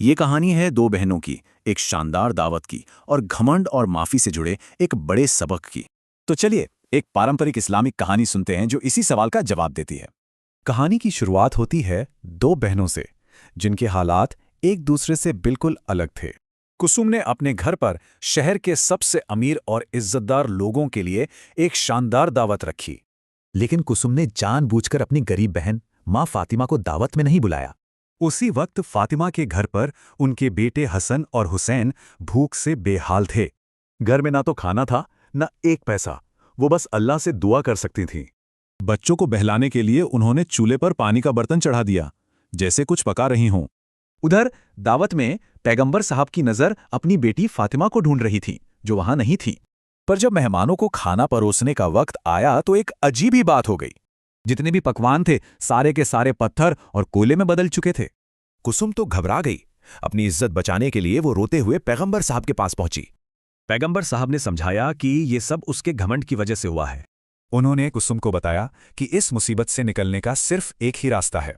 ये कहानी है दो बहनों की, एक शानदार दावत की और घमंड और माफी से जुड़े एक बड़े सबक की। तो चलिए एक पारंपरिक इस्लामिक कहानी सुनते हैं जो इसी सवाल का जवाब देती है। कहानी की शुरुआत होती है दो बहनों से जिनके हालात एक दूसरे से बिल्कुल अलग थे। कुसुम ने अपने घर पर शहर के सबसे अमीर और इज्जतदार लोगों के लिए एक शानदार दावत रखी। लेकिन कुसुम ने जानबूझकर अपनी गरीब बहन माँ फातिमा को दावत में नहीं बुलाया। उसी वक्त फातिमा के घर पर उनके बेटे हसन और हुसैन भूख से बेहाल थे। घर में ना तो खाना था न एक पैसा, वो बस अल्लाह से दुआ कर सकती थीं। बच्चों को बहलाने के लिए उन्होंने चूल्हे पर पानी का बर्तन चढ़ा दिया, जैसे कुछ पका रही हों। उधर दावत में पैगंबर साहब की नज़र अपनी बेटी फातिमा को ढूंढ रही थी, जो वहां नहीं थी। पर जब मेहमानों को खाना परोसने का वक्त आया तो एक अजीब ही बात हो गई। जितने भी पकवान थे सारे के सारे पत्थर और कोयले में बदल चुके थे। कुसुम तो घबरा गई। अपनी इज्जत बचाने के लिए वो रोते हुए पैगंबर साहब के पास पहुंची। पैगंबर साहब ने समझाया कि ये सब उसके घमंड की वजह से हुआ है। उन्होंने कुसुम को बताया कि इस मुसीबत से निकलने का सिर्फ एक ही रास्ता है।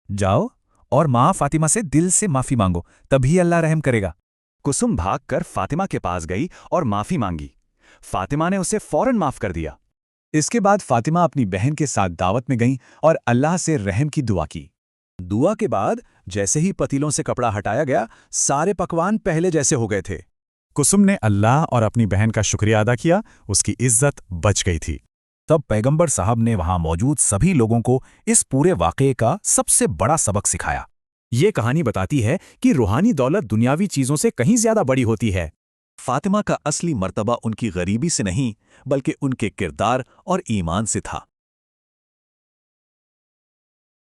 जाओ और माँ फातिमा से दिल से माफी मांगो, तभी अल्लाह रहम करेगा। कुसुम भागकर फातिमा के पास गई और माफी मांगी। फातिमा ने उसे फौरन माफ कर दिया। इसके बाद फातिमा अपनी बहन के साथ दावत में गईं और अल्लाह से रहम की दुआ की। दुआ के बाद जैसे ही पतीलों से कपड़ा हटाया गया, सारे पकवान पहले जैसे हो गए थे। कुसुम ने अल्लाह और अपनी बहन का शुक्रिया अदा किया, उसकी इज्जत बच गई थी। तब पैगंबर साहब ने वहां मौजूद सभी लोगों को इस पूरे वाक़ये का सबसे बड़ा सबक सिखाया। ये कहानी बताती है कि रूहानी दौलत दुनियावी चीज़ों से कहीं ज़्यादा बड़ी होती है। फातिमा का असली मर्तबा उनकी गरीबी से नहीं, बल्कि उनके किरदार और ईमान से था।